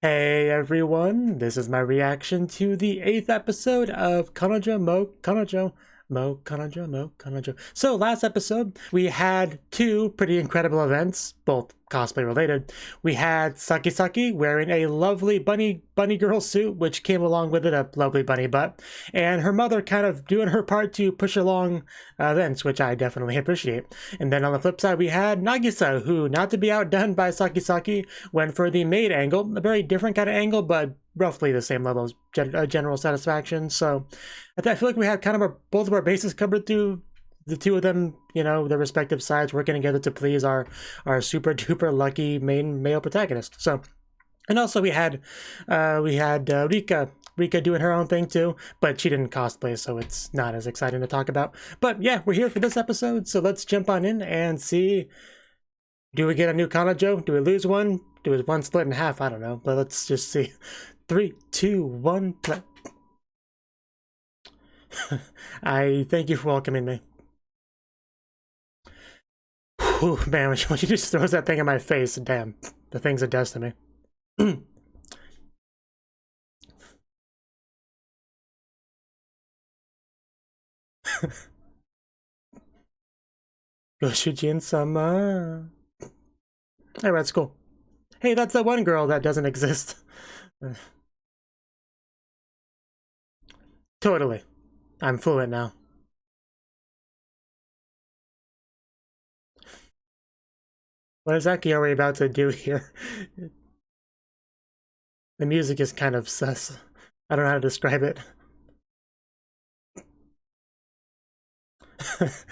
Hey everyone, this is my reaction to the 8th episode of Kanojo. So last episode, we had two pretty incredible events, both cosplay related. We had Saki wearing a lovely bunny girl suit, which came along with it a lovely bunny butt, and her mother kind of doing her part to push along events, which I definitely appreciate. And then on the flip side, we had Nagisa, who, not to be outdone by Saki, went for the maid angle, a very different kind of angle, but roughly the same level of general satisfaction. So I feel like we had kind of both of our bases covered through the two of them, you know, their respective sides working together to please our super duper lucky main male protagonist. So, and also we had Rika doing her own thing too, but she didn't cosplay, so it's not as exciting to talk about. But yeah, we're here for this episode, so let's jump on in and see. Do we get a new Kanojo? Do we lose one? Do we one split in half? I don't know, but let's just see. 3, 2, 1, play. I thank you for welcoming me. Whew, man, when she just throws that thing in my face, damn, the thing's a does to me. Yoshijin-sama. Hey, that's cool. Hey, that's that one girl that doesn't exist. Totally. I'm fluent now. What is Akiori about to do here? The music is kind of sus. I don't know how to describe it.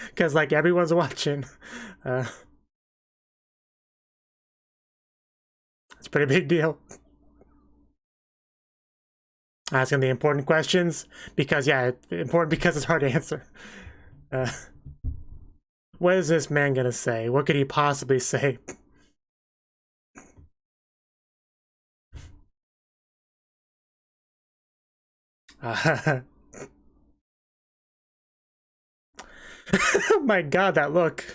Because, like, everyone's watching. It's a pretty big deal. Asking the important questions because, yeah, important because it's hard to answer. What is this man gonna say? What could he possibly say? Oh my god, that look.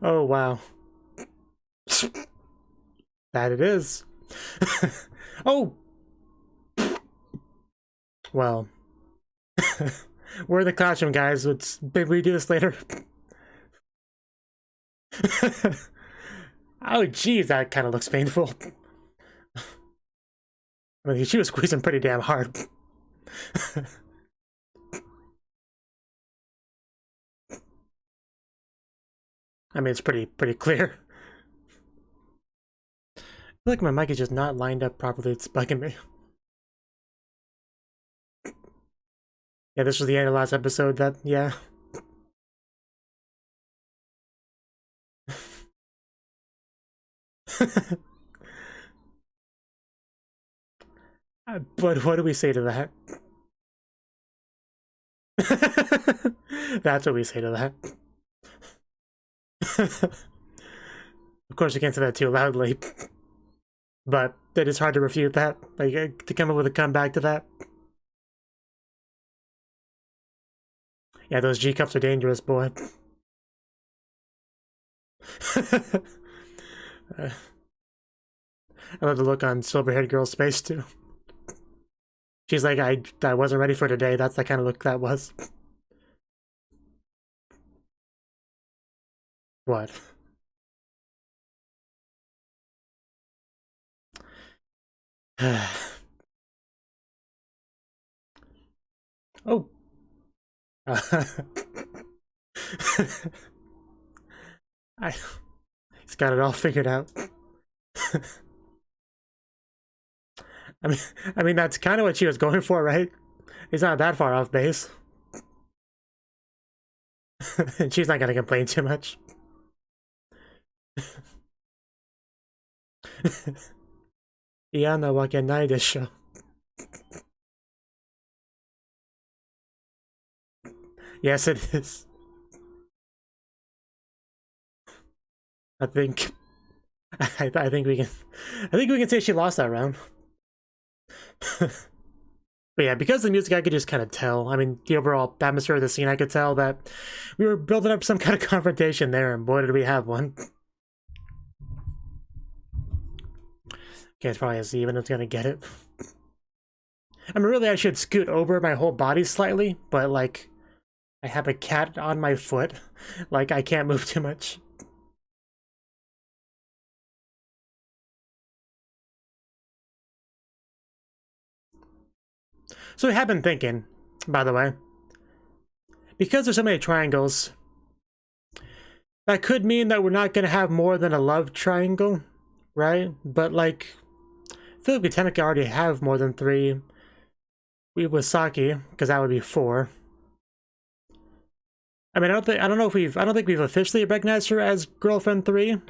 Oh wow. That it is. Oh! Well. We're the costume guys. Let's maybe redo this later. Oh geez, that kind of looks painful. I mean, she was squeezing pretty damn hard. I mean, it's pretty clear. I feel like my mic is just not lined up properly. It's bugging me. Yeah, this was the end of the last episode. That, yeah. But what do we say to that? That's what we say to that. Of course, you can't say that too loudly, but it is hard to refute that. Like, to come up with a comeback to that. Yeah, those G cups are dangerous, boy. I love the look on silver-haired girl's face too. She's like, I wasn't ready for today. That's the kind of look that was. What? Oh. He's got it all figured out. I mean that's kind of what she was going for, right? He's not that far off base. And she's not gonna complain too much. Iya na wake nai desho. Yes, it is. I think we can say she lost that round. But yeah, because of the music, I could just kind of tell. I mean, the overall atmosphere of the scene, I could tell that we were building up some kind of confrontation there, and boy, did we have one. Okay, it's probably as even it's gonna get it. I mean, really, I should scoot over my whole body slightly, but, like, I have a cat on my foot. Like, I can't move too much. So I have been thinking, by the way, because there's so many triangles, that could mean that we're not going to have more than a love triangle, right? But, like, I feel like we technically already have more than 3. We with Saki, because that would be 4. I mean, I don't think we've officially recognized her as girlfriend 3.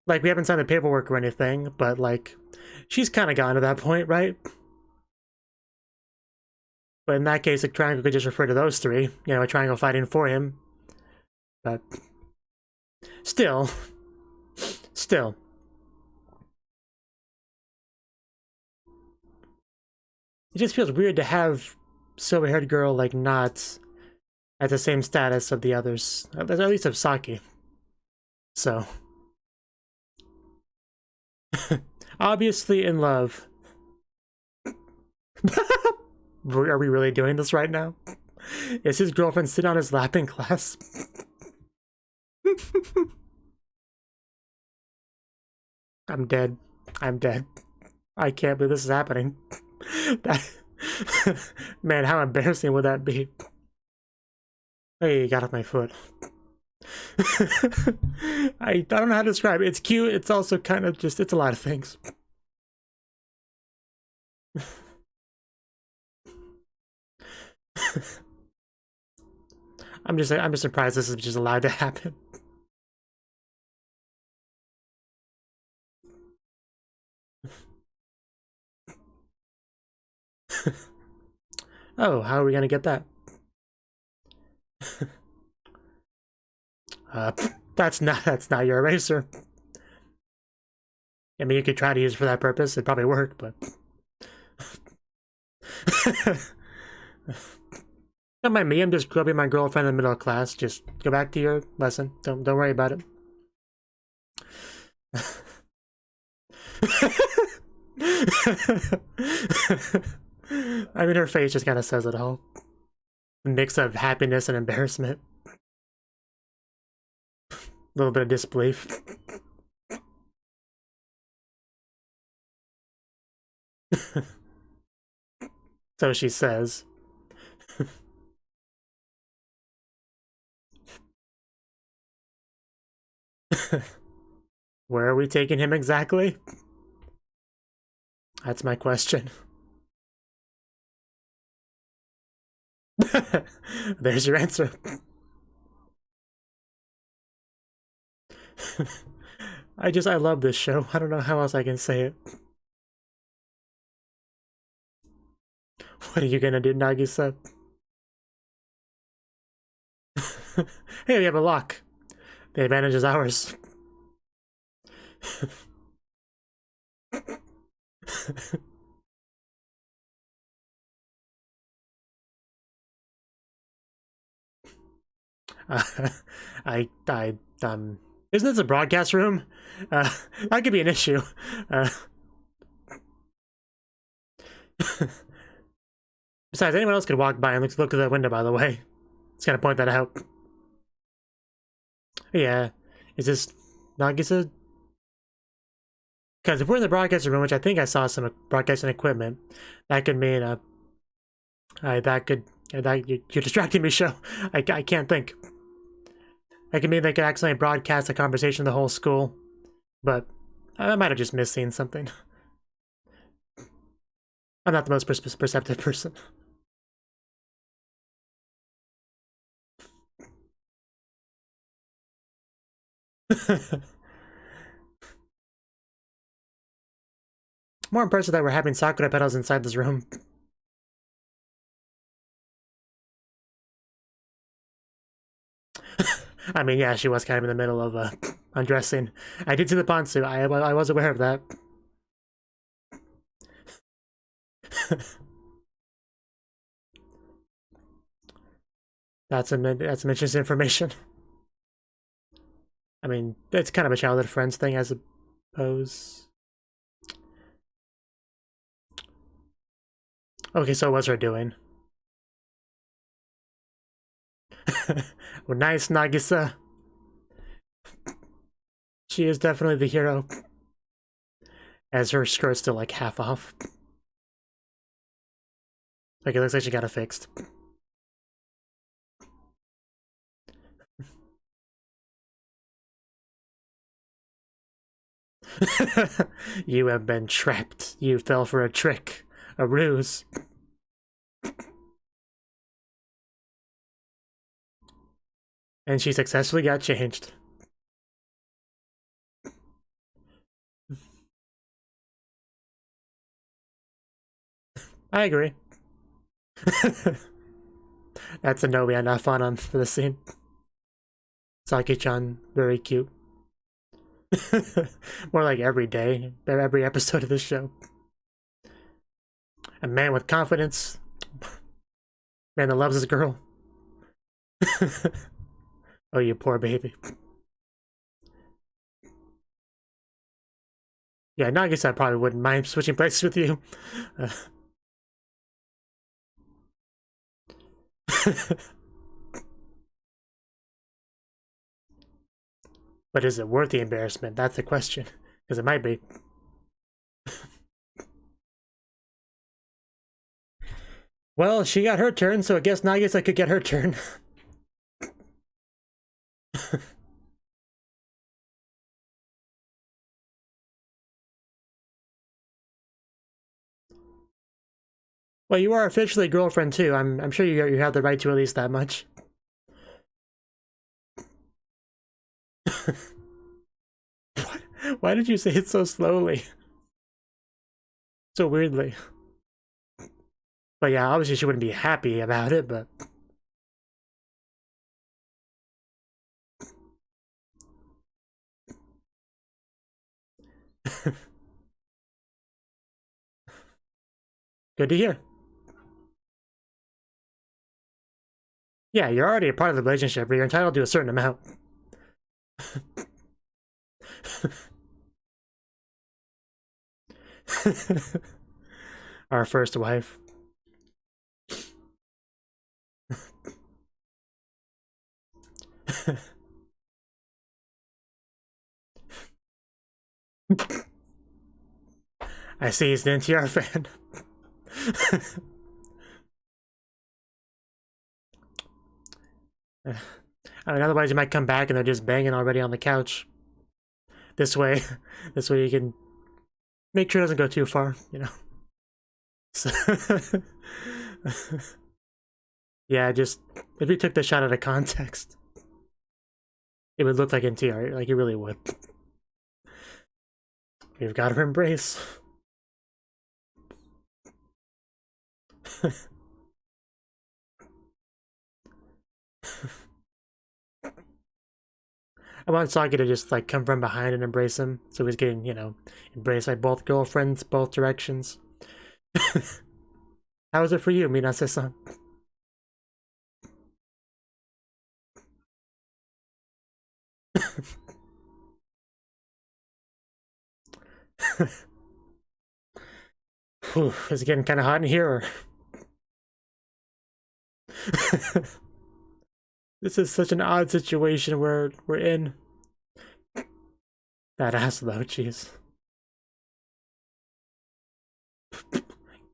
Like, we haven't signed the paperwork or anything, but, like, she's kind of gotten to that point, right? But in that case, a triangle could just refer to those 3. You know, a triangle fighting for him. But still. It just feels weird to have silver-haired girl, like, not at the same status of the others. At least of Saki. So. Obviously in love. Are we really doing this right now? Is his girlfriend sitting on his lap in class? I'm dead. I'm dead. I can't believe this is happening. Man, how embarrassing would that be? Hey, you got off my foot. I don't know how to describe it. It's cute. It's also kind of just, it's a lot of things. I'm just surprised this is just allowed to happen. Oh, how are we gonna get that? That's not your eraser. I mean, you could try to use it for that purpose. It'd probably work, but don't mind me. I'm just grubbing my girlfriend in the middle of class. Just go back to your lesson. Don't worry about it. I mean, her face just kind of says it all. A mix of happiness and embarrassment. A little bit of disbelief. So she says. Where are we taking him exactly? That's my question. There's your answer. I love this show. I don't know how else I can say it. What are you gonna do, Nagisa? Hey, we have a lock. The advantage is ours. Isn't this a broadcast room? That could be an issue. Besides, anyone else could walk by and look through that window, by the way. Just gonna point that out. Yeah. Is this Nagisa? Because if we're in the broadcasting room, which I think I saw some broadcasting equipment, that could mean you're distracting me, show. I can't think. That could mean they could accidentally broadcast a conversation to the whole school, but I might have just missed seeing something. I'm not the most perceptive person. More impressive that we're having Sakura petals inside this room. I mean, yeah, she was kind of in the middle of undressing. I did see the pantsu. I was aware of that. That's some interesting information. I mean, it's kind of a childhood friends thing, I suppose. Okay, so what's her doing? Well, nice, Nagisa. She is definitely the hero. As her skirt's still like half off. Like it looks like she got it fixed. You have been trapped. You fell for a trick. A ruse. And she successfully got changed. I agree. That's a no we had not fun on for the scene. Saki-chan, very cute. More like every day, every episode of this show. A man with confidence. Man that loves his girl. Oh, you poor baby. Yeah, Nagisa probably wouldn't mind switching places with you. But is it worth the embarrassment? That's the question. Because it might be. Well, she got her turn, so I guess Nagisa could get her turn. Well, you are officially girlfriend too. I'm sure you have the right to at least that much. What? Why did you say it so slowly? So weirdly. But yeah, obviously she wouldn't be happy about it, but... Good to hear. Yeah, you're already a part of the relationship, but you're entitled to a certain amount. Our first wife. I see he's an NTR fan. I mean, otherwise you might come back and they're just banging already on the couch. This way you can make sure it doesn't go too far, you know. So yeah, just if you took the shot out of context, it would look like NTR, like it really would. We've got to embrace. I want Saki to just like come from behind and embrace him, so he's getting, you know, embraced by both girlfriends, both directions. How is it for you, Minase-san? Whew, is it getting kind of hot in here? Or... This is such an odd situation where we're in. That ass though, jeez.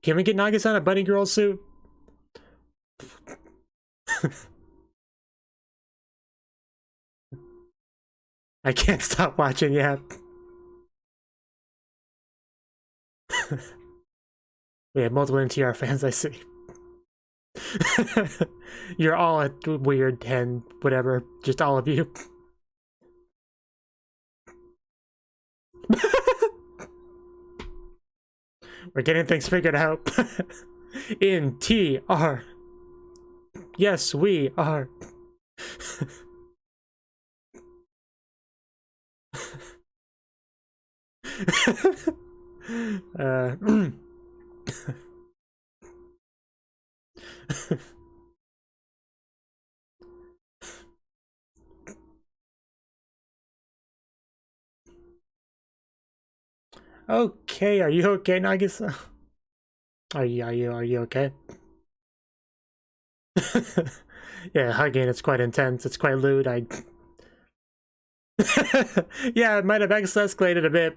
Can we get Nagisa a bunny girl suit? I can't stop watching yet. We have multiple NTR fans, I see. You're all a weird 10, whatever, just all of you. We're getting things figured out. In TR. Yes, we are. Okay, are you okay, Nagisa? Are you okay? Yeah, hugging, it's quite intense, it's quite lewd. Yeah, it might have escalated a bit.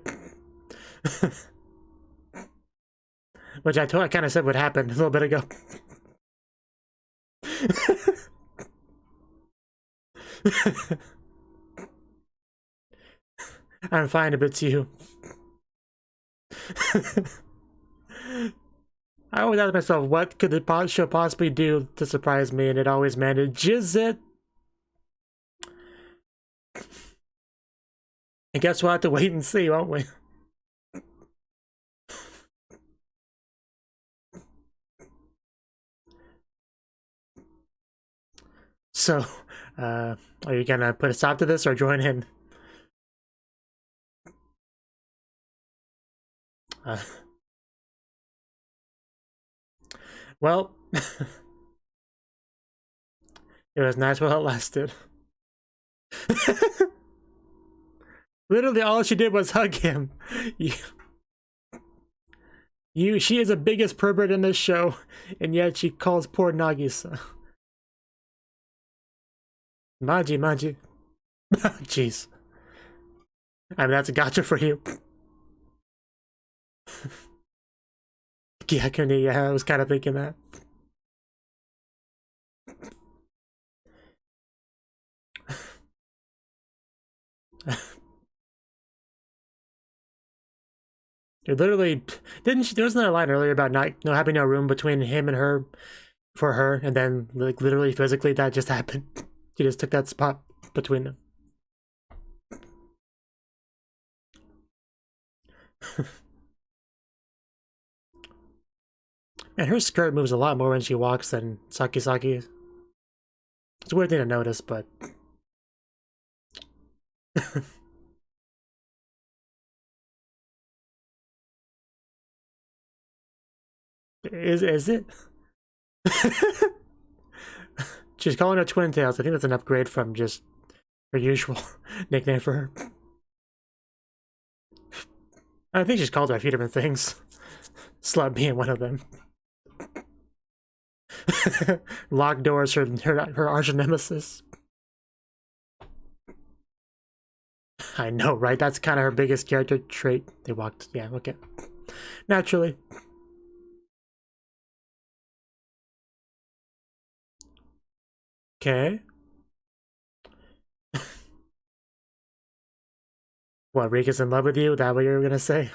Which I kind of said would happen a little bit ago. I'm fine if it's you. I always ask myself, what could the show possibly do to surprise me, and it always manages it. I guess we'll have to wait and see, won't we? So, are you gonna put a stop to this or join in? Well, it was nice while it lasted. Literally all she did was hug him. She is the biggest pervert in this show, and yet she calls poor Nagisa. Maji. Jeez. I mean, that's a gotcha for you. Gyakuni, yeah, I was kind of thinking that. It literally didn't she, there was another line earlier about not having no room between him and her for her, and then like literally physically that just happened. She just took that spot between them. And her skirt moves a lot more when she walks than Saki. It's a weird thing to notice, but is it? She's calling her Twin Tails. I think that's an upgrade from just her usual nickname for her. I think she's called her a few different things. Slut being one of them. Locked doors, her arch nemesis. I know, right? That's kind of her biggest character trait. They walked, yeah, okay. Naturally. Okay. What, Rika's in love with you? That what you were gonna say?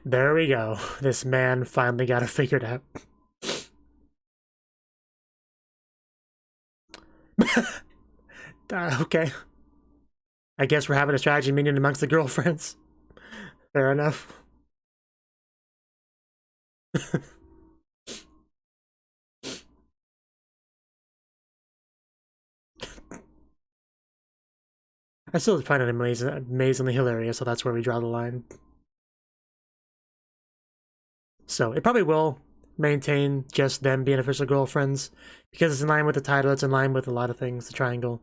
There we go. This man finally got it figured out. Okay. I guess we're having a strategy meeting amongst the girlfriends. Fair enough. I still find it amazingly hilarious, so that's where we draw the line. So it probably will maintain just them being official girlfriends, because it's in line with the title, it's in line with a lot of things, the triangle.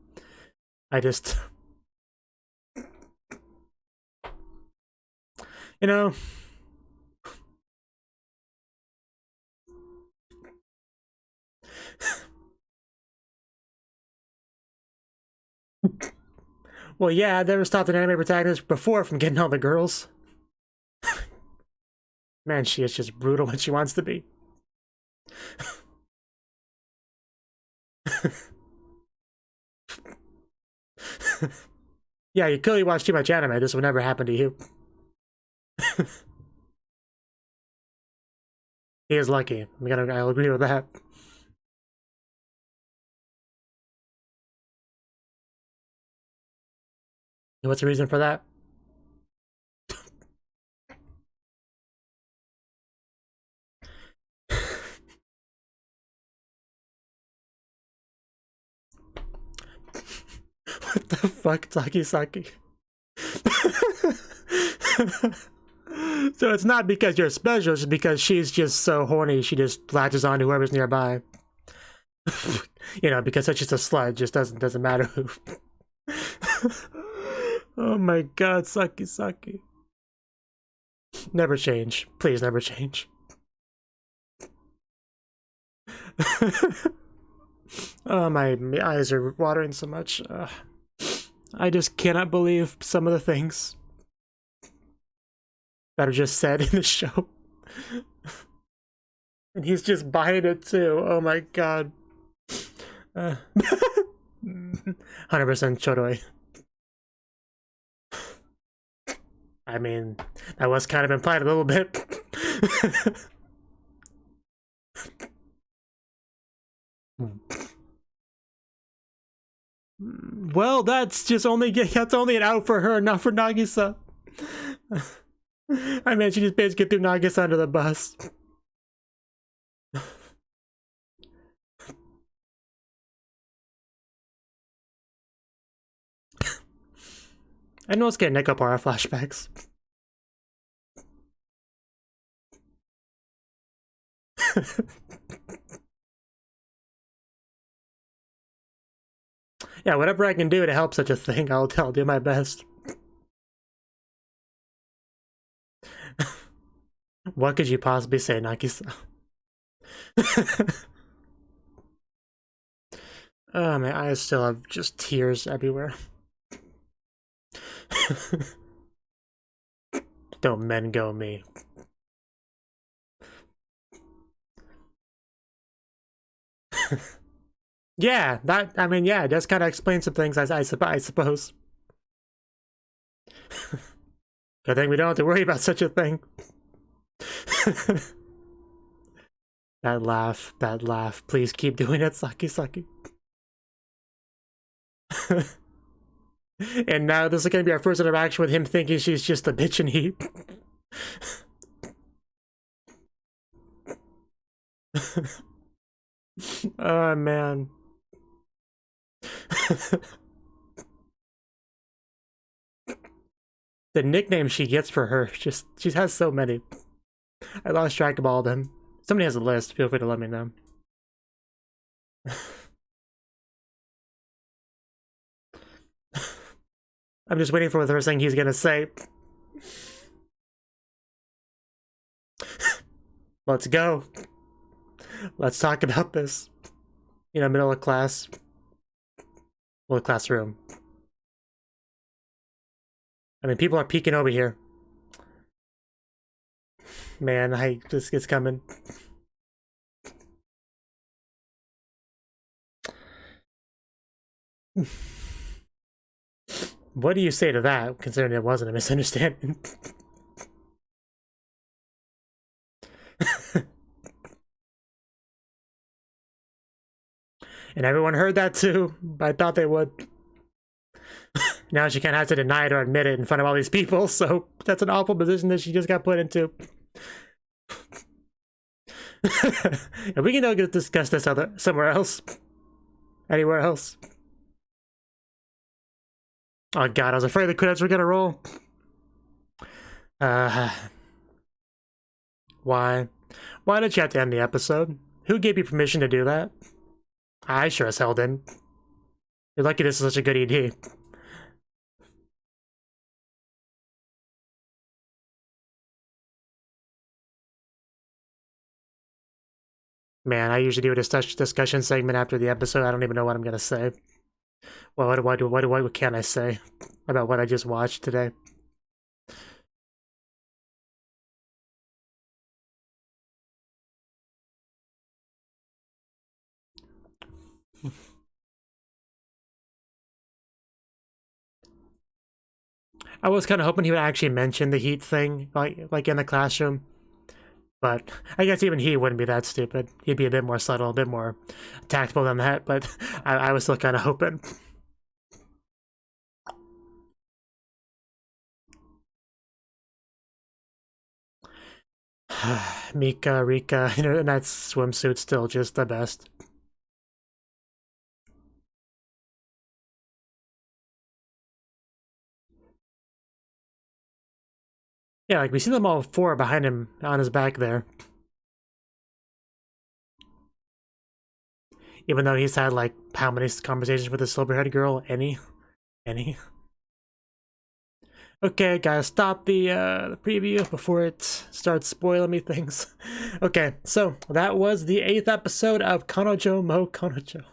I just... You know... Well, yeah, I've never stopped an anime protagonist before from getting all the girls. Man, she is just brutal when she wants to be. Yeah, you clearly watch too much anime. This would never happen to you. He is lucky. I'll agree with that. And what's the reason for that? What the fuck, Saki? So it's not because you're special, it's because she's just so horny, she just latches on to whoever's nearby. You know, because such just a slut, just doesn't matter who. Oh my god, Saki. Never change. Please never change. Oh, my eyes are watering so much. I just cannot believe some of the things that are just said in the show. And he's just buying it too. Oh my god. 100% Choroi. I mean, that was kind of implied a little bit. Well, that's only an out for her, not for Nagisa. I mean, she just basically threw Nagisa under the bus. I know it's getting Nekopara flashbacks. Yeah, whatever I can do to help such a thing, I'll do my best. What could you possibly say, Nagisa? Oh, my eyes still have just tears everywhere. Don't men go me. Yeah, I mean, yeah, it does kind of explain some things, I suppose. Good thing we don't have to worry about such a thing. That laugh. Please keep doing it, Saki. And now this is gonna be our first interaction with him thinking she's just a bitch and he. Oh man. The nickname she gets for her, she has so many. I lost track of all of them. Somebody has a list, feel free to let me know. I'm just waiting for the first thing he's gonna say. Let's go. Let's talk about this. You know, middle of class. Well, classroom. I mean, people are peeking over here. Man, this is coming. What do you say to that, considering it wasn't a misunderstanding? And everyone heard that too. I thought they would. Now she can't have to deny it or admit it in front of all these people, so that's an awful position that she just got put into. And we can go discuss this somewhere else. Anywhere else. Oh god, I was afraid the credits were gonna roll. Why? Why did you have to end the episode? Who gave you permission to do that? I sure as hell didn't. You're lucky this is such a good ED. Man, I usually do a discussion segment after the episode. I don't even know what I'm gonna say. Well, what can I say about what I just watched today? I was kind of hoping he would actually mention the heat thing, like in the classroom. But I guess even he wouldn't be that stupid. He'd be a bit more subtle, a bit more tactful than that, but I was still kind of hoping. Rika, in that swimsuit's still just the best. Yeah, like we see them all four behind him on his back there. Even though he's had like how many conversations with the silver-haired girl? Any? Any? Okay, gotta stop the preview before it starts spoiling me things. Okay, so that was the 8th episode of Kanojo mo Kanojo.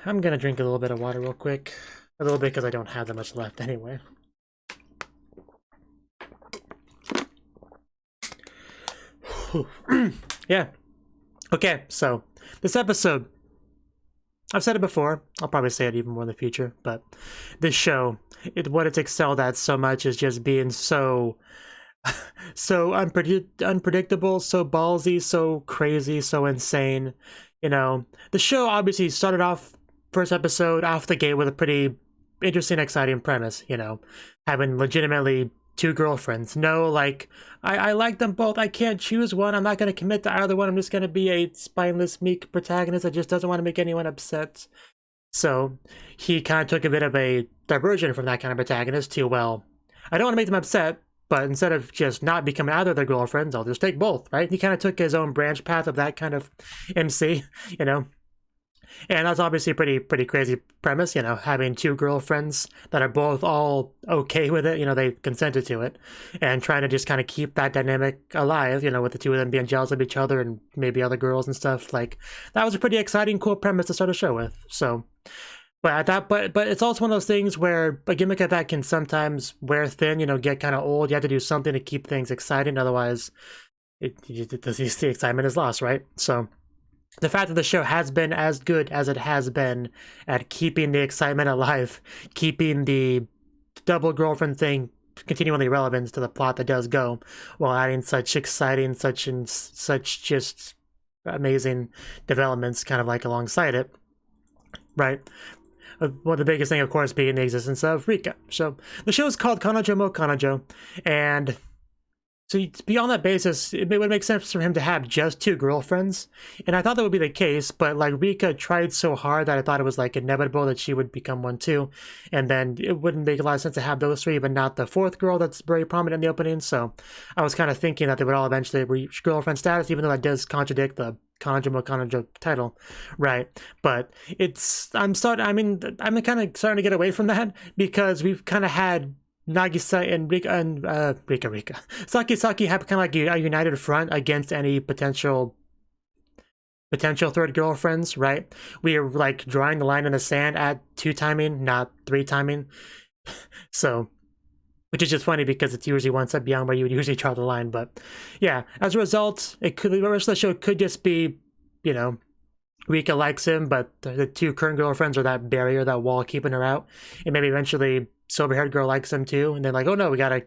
I'm gonna drink a little bit of water real quick. A little bit because I don't have that much left anyway. Yeah. Okay, so this episode, I've said it before, I'll probably say it even more in the future, but this show, what it's excelled at so much is just being so unpredictable, so ballsy, so crazy, so insane. You know, the show obviously started off first episode off the gate with a pretty interesting, exciting premise, you know, having legitimately 2 girlfriends. No, like, I like them both. I can't choose one. I'm not going to commit to either one. I'm just going to be a spineless, meek protagonist that just doesn't want to make anyone upset. So he kind of took a bit of a diversion from that kind of protagonist to, well, I don't want to make them upset, but instead of just not becoming either of their girlfriends, I'll just take both, right? He kind of took his own branch path of that kind of MC, you know? And that's obviously a pretty crazy premise, you know, having 2 girlfriends that are both all okay with it, you know, they consented to it, and trying to just kind of keep that dynamic alive, you know, with the 2 of them being jealous of each other and maybe other girls and stuff. Like, that was a pretty exciting, cool premise to start a show with. So, but it's also one of those things where a gimmick like that can sometimes wear thin, you know, get kind of old. You have to do something to keep things exciting, otherwise the excitement is lost, right? So the fact that the show has been as good as it has been at keeping the excitement alive, keeping the double girlfriend thing continually relevant to the plot that does go, while adding such exciting, such just amazing developments kind of like alongside it, right? One of the biggest thing, of course, being the existence of Rika. So the show is called Kanojo mo Kanojo, and so beyond that basis, it would make sense for him to have just 2 girlfriends, and I thought that would be the case, but like Rika tried so hard that I thought it was like inevitable that she would become one too, and then it wouldn't make a lot of sense to have those 3, but not the 4th girl that's very prominent in the opening, so I was kind of thinking that they would all eventually reach girlfriend status, even though that does contradict the Kanojo mo Kanojo title, right? But I'm kind of starting to get away from that, because we've kind of had Nagisa and Rika. Saki have kind of like a united front against any potential 3rd girlfriends, right? We are like drawing the line in the sand at 2 timing, not 3 timing. So, which is just funny because it's usually one step beyond where you would usually draw the line. But yeah, as a result, the rest of the show could just be, you know, Rika likes him, but the 2 current girlfriends are that barrier, that wall keeping her out, and maybe eventually sober-haired girl likes him too, and they're like, oh no, we gotta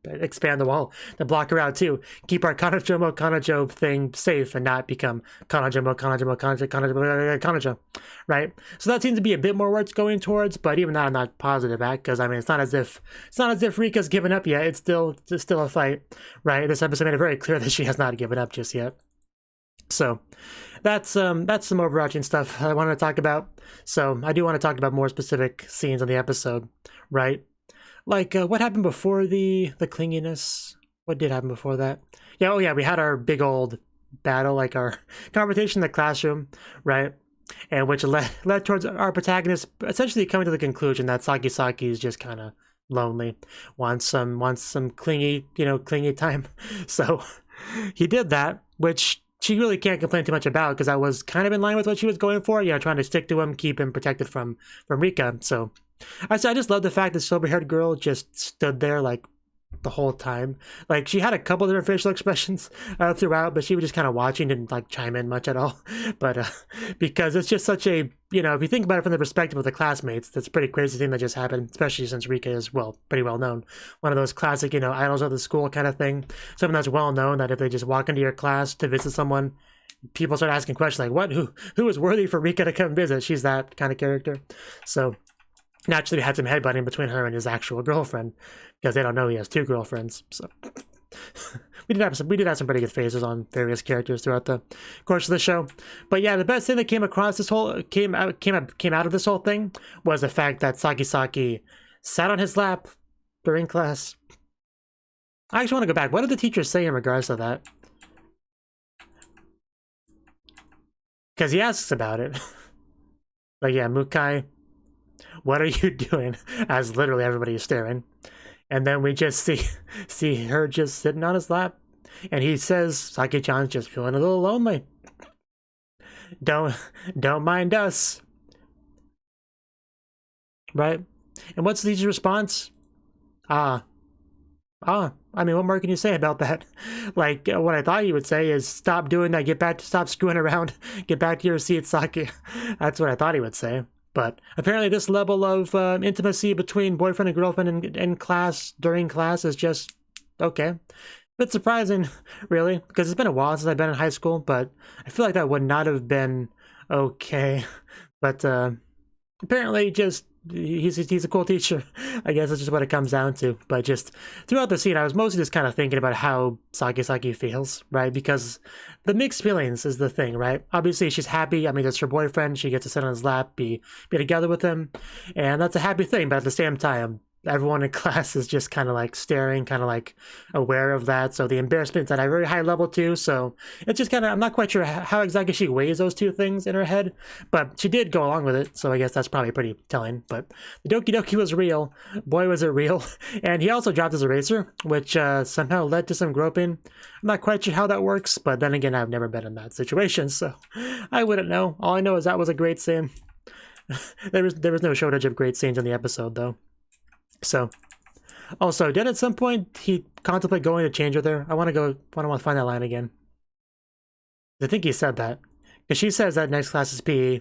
expand the wall to block her out too, keep our Kanojo mo Kanojo thing safe and not become Kanojo mo Kanojo mo Kanojo, right? So that seems to be a bit more where it's going towards, but even that I'm not positive at, because I mean, it's not as if Rika's given up yet. It's still a fight, right? This episode made it very clear that she has not given up just yet. So that's some overarching stuff I wanted to talk about. So I do want to talk about more specific scenes on the episode, right? Like what happened before the clinginess? What did happen before that? Yeah, oh yeah, we had our big old battle, like our confrontation in the classroom, right? And which led towards our protagonist essentially coming to the conclusion that Saki is just kind of lonely, wants some clingy time. So he did that, which she really can't complain too much about, because that was kind of in line with what she was going for, you know, trying to stick to him, keep him protected from Rika. So I just love the fact that sober-haired girl just stood there like the whole time. Like, she had a couple different facial expressions throughout, but she was just kind of watching, didn't like chime in much at all. But because it's just such a, you know, if you think about it from the perspective of the classmates, that's a pretty crazy thing that just happened, especially since Rika is, well, pretty well known. One of those classic, you know, idols of the school kind of thing. Something that's well known, that if they just walk into your class to visit someone, people start asking questions like, what, who is worthy for Rika to come visit? She's that kind of character. So naturally we had some headbutting between her and his actual girlfriend, because they don't know he has 2 girlfriends. So we did have some pretty good phases on various characters throughout the course of the show. But yeah, the best thing that came out of this whole thing was the fact that Saki sat on his lap during class. I actually want to go back. What did the teacher say in regards to that? Because he asks about it. Like, yeah, Mukai, what are you doing? As literally everybody is staring. And then we just see her just sitting on his lap. And he says, Saki-chan's just feeling a little lonely. Don't mind us. Right? And what's Liji's response? I mean, what more can you say about that? Like, what I thought he would say is, stop doing that, stop screwing around, get back to your seat, Saki. That's what I thought he would say. But apparently this level of intimacy between boyfriend and girlfriend in class, during class, is just okay. A bit surprising, really, because it's been a while since I've been in high school, but I feel like that would not have been okay. But apparently just he's a cool teacher. I guess that's just what it comes down to. But just throughout the scene, I was mostly just kind of thinking about how Saki feels, right? Because the mixed feelings is the thing, right? Obviously, she's happy. I mean, that's her boyfriend. She gets to sit on his lap, be together with him, and that's a happy thing. But at the same time, everyone in class is just kind of like staring, kind of like aware of that. So the embarrassment's at a very high level too. So it's just kind of, I'm not quite sure how exactly she weighs those two things in her head, but she did go along with it. So I guess that's probably pretty telling. But the Doki Doki was real. Boy, was it real. And he also dropped his eraser, which somehow led to some groping. I'm not quite sure how that works, but then again, I've never been in that situation, so I wouldn't know. All I know is that was a great scene. there was no shortage of great scenes in the episode, though. So, also, did at some point he contemplate going to change her there? I want to find that line again. I think he said that. Because she says that next class is PE.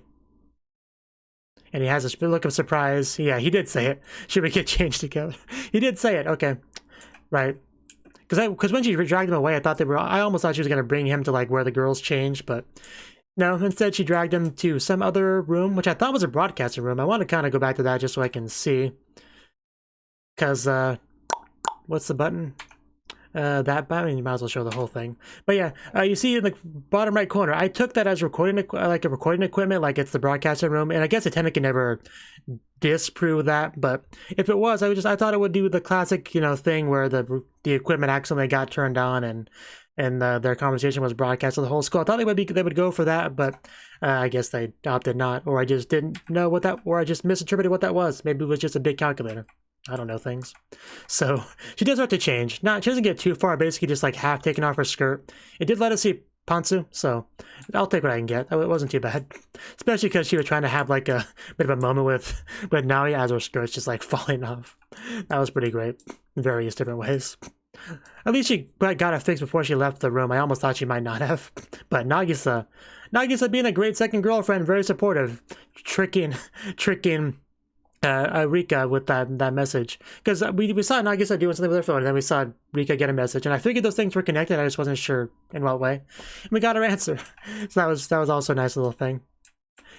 And he has a look of surprise. Yeah, he did say it. Should we get changed together? He did say it, okay. Right. Because when she dragged him away, I almost thought she was going to bring him to like where the girls change, but no, instead she dragged him to some other room, which I thought was a broadcasting room. I want to kind of go back to that just so I can see. Because, what's the button? I mean, you might as well show the whole thing. But yeah, you see in the bottom right corner, I took that as recording equipment, like it's the broadcasting room, and I guess Attendant can never disprove that, but if it was, I thought it would do the classic, thing where the equipment accidentally got turned on and their conversation was broadcast to the whole school. I thought they would go for that, but I guess they opted not, or I just didn't know or I just misinterpreted what that was. Maybe it was just a big calculator. I don't know things. So she does start to change. She doesn't get too far, basically just like half taking off her skirt. It did let us see Pantsu, so I'll take what I can get. It wasn't too bad. Especially because she was trying to have like a bit of a moment with Naoya as her skirt's just like falling off. That was pretty great in various different ways. At least she got it fixed before she left the room. I almost thought she might not have. But Nagisa being a great second girlfriend, very supportive, tricking Rika with that message, because we saw Nagisa doing something with her phone, and then we saw Rika get a message, and I figured those things were connected. I just wasn't sure in what way. And we got her answer, so that was also a nice little thing.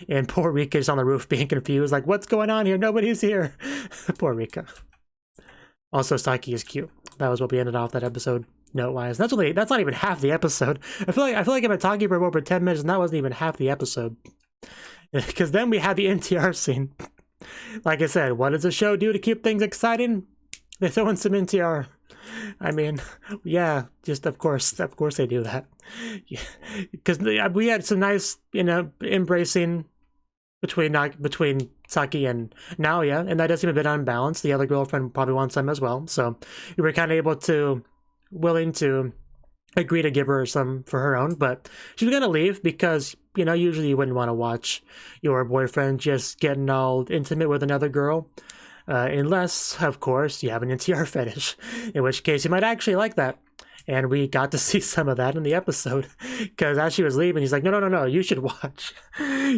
And poor Rika is on the roof being confused, like, what's going on here? Nobody's here. Poor Rika. Also, Saki is cute. That was what we ended off that episode note-wise. That's not even half the episode. I feel like I've been talking for over 10 minutes, and that wasn't even half the episode. Because then we had the NTR scene. Like I said, what does the show do to keep things exciting? They throw in some NTR. I mean, yeah, just of course they do that. Because we had some nice, embracing between Saki and Naoya, and that does seem a bit unbalanced. The other girlfriend probably wants some as well, so we were kind of willing to agree to give her some for her own, but she's gonna leave because, usually you wouldn't want to watch your boyfriend just getting all intimate with another girl, unless, of course, you have an NTR fetish, in which case you might actually like that. And we got to see some of that in the episode, because as she was leaving, he's like, no, you should watch.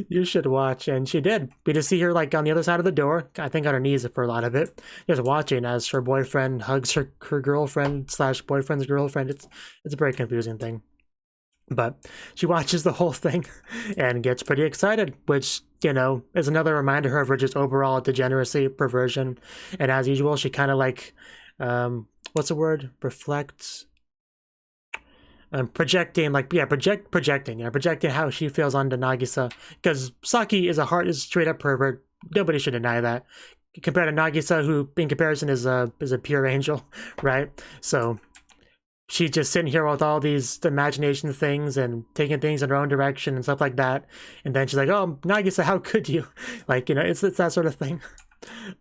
You should watch. And she did. We just see her like on the other side of the door, I think on her knees for a lot of it, just watching as her boyfriend hugs her girlfriend / boyfriend's girlfriend. It's a very confusing thing. But she watches the whole thing and gets pretty excited, which, is another reminder of her just overall degeneracy, perversion. And as usual, she kind of like, what's the word? Reflects. Projecting how she feels onto Nagisa, because Saki is straight up pervert. Nobody should deny that. Compared to Nagisa, who in comparison is a pure angel, right? So she's just sitting here with all these imagination things and taking things in her own direction and stuff like that. And then she's like, "Oh, Nagisa, how could you?" Like, you know, it's that sort of thing.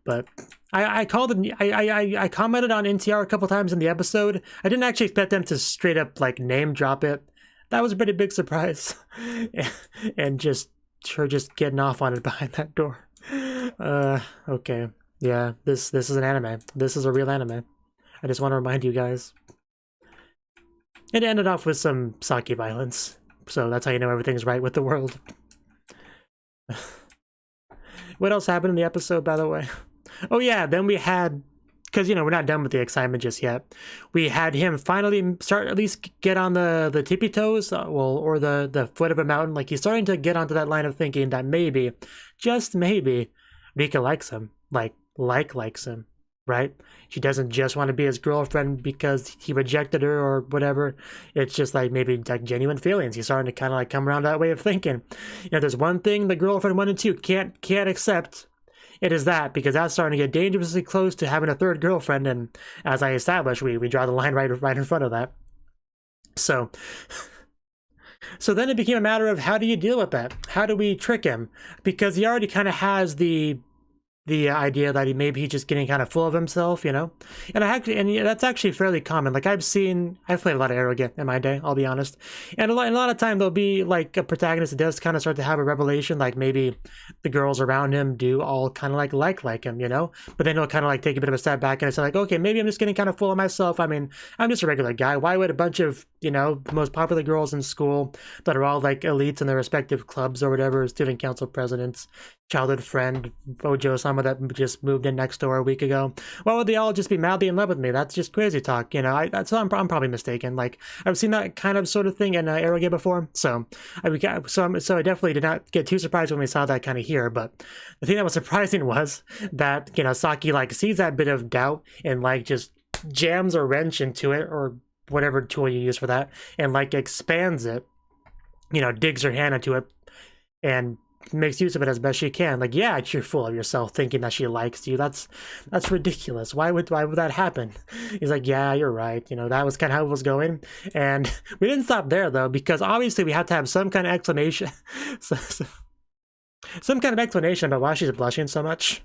But I called it. I commented on NTR a couple times in the episode. I didn't actually expect them to straight up like name drop it. That was a pretty big surprise, and just her just getting off on it behind that door. Okay, yeah, this is an anime. This is a real anime. I just want to remind you guys. It ended off with some sake violence, so that's how you know everything's right with the world. What else happened in the episode, by the way? Oh yeah, then we had, because, you know, we're not done with the excitement just yet. We had him finally start, at least get on the tippy toes, well, or the foot of a mountain. Like, he's starting to get onto that line of thinking that maybe, just maybe, Rika likes him. Likes him, right? She doesn't just want to be his girlfriend because he rejected her or whatever. It's just like maybe like genuine feelings. He's starting to kind of like come around that way of thinking. You know, there's one thing the girlfriend 1 and 2 can't accept. It is that, because that's starting to get dangerously close to having a third girlfriend, and as I established, we draw the line right in front of that. So then it became a matter of, how do you deal with that? How do we trick him? Because he already kind of has the idea that maybe he's just getting kind of full of himself, you know? And that's actually fairly common. Like, I've played a lot of Arrogant in my day, I'll be honest. And a lot of time there'll be like a protagonist that does kind of start to have a revelation, like maybe the girls around him do all kind of like him, you know? But then he'll kind of like take a bit of a step back and it's like, okay, maybe I'm just getting kind of full of myself. I mean, I'm just a regular guy. Why would a bunch of, you know, the most popular girls in school that are all like elites in their respective clubs or whatever, student council presidents, childhood friend, Ojo-sama that just moved in next door a week ago, why would they all just be madly in love with me? That's just crazy talk, you know? I'm probably mistaken. Like, I've seen that kind of sort of thing in Arrogate before, so I definitely did not get too surprised when we saw that kind of here. But the thing that was surprising was that, you know, Saki like sees that bit of doubt and like just jams a wrench into it, or whatever tool you use for that, and like expands it, you know, digs her hand into it and makes use of it as best she can. Like, yeah, you're full of yourself thinking that she likes you. That's ridiculous. Why would that happen? He's like, yeah, you're right. You know, that was kind of how it was going. And we didn't stop there though, because obviously we have to have some kind of explanation. Some kind of explanation about why she's blushing so much,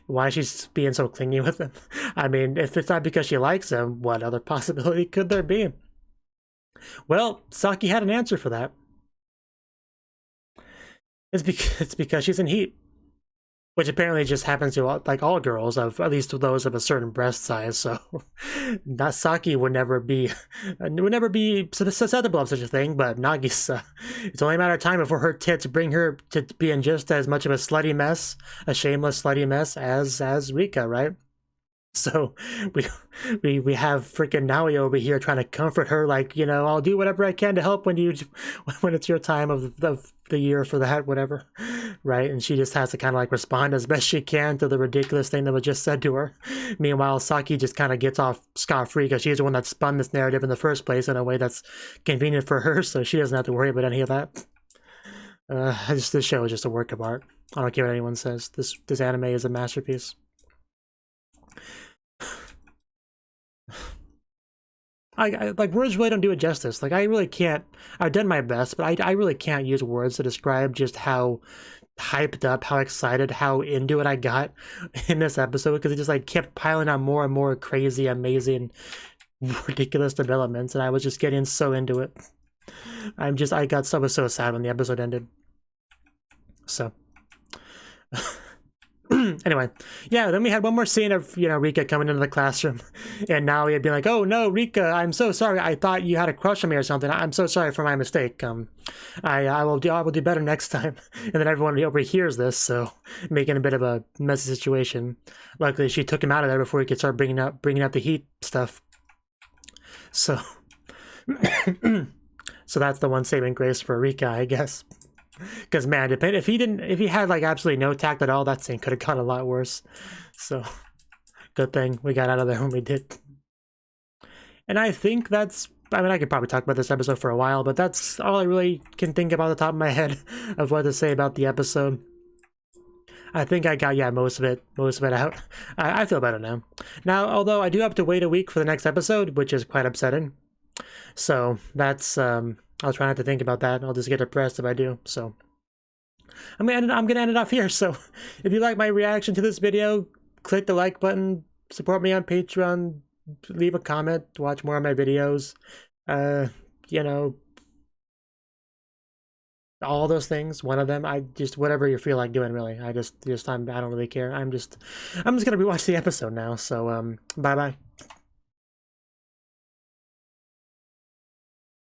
why she's being so clingy with him. I mean, if it's not because she likes him, what other possibility could there be? Well, Saki had an answer for that. It's because she's in heat, which apparently just happens to like all girls, of at least those of a certain breast size. So that Saki would never be susceptible of such a thing. But Nagisa, it's only a matter of time before her tits bring her to be in just as much of a slutty mess, a shameless slutty mess as Rika, right? So we have freaking Naoi over here trying to comfort her, like, you know, I'll do whatever I can to help when it's your time of the year for that, whatever, right? And she just has to kind of like respond as best she can to the ridiculous thing that was just said to her. Meanwhile, Saki just kind of gets off scot-free because she's the one that spun this narrative in the first place in a way that's convenient for her, so she doesn't have to worry about any of that. This show is just a work of art. I don't care what anyone says. This anime is a masterpiece. I like, words really don't do it justice. Like, I really can't. I've done my best, but I really can't use words to describe just how hyped up, how excited, how into it I got in this episode, because it just like kept piling on more and more crazy, amazing, ridiculous developments, and I was just getting so into it. I was so sad when the episode ended. So. Anyway, yeah, then we had one more scene of, you know, Rika coming into the classroom, and now he had been like, oh no, Rika, I'm so sorry, I thought you had a crush on me or something, I'm so sorry for my mistake, I will do better next time. And then everyone overhears this, so making a bit of a messy situation. Luckily she took him out of there before he could start bringing out the heat stuff. So so that's the one saving grace for Rika, I guess. Because, man, if he had like absolutely no tact at all, that scene could have gone a lot worse. So, good thing we got out of there when we did. And I think that's, I mean, I could probably talk about this episode for a while, but that's all I really can think about the top of my head of what to say about the episode. I think I got, yeah, most of it out. I feel better now. Now, although I do have to wait a week for the next episode, which is quite upsetting. So that's I'll try not to think about that. I'll just get depressed if I do. So I'm gonna end it off here. So if you like my reaction to this video, click the like button, support me on Patreon, leave a comment, watch more of my videos. You know, all those things. One of them, I just whatever you feel like doing. Really, I don't really care. I'm just gonna rewatch the episode now. So bye bye.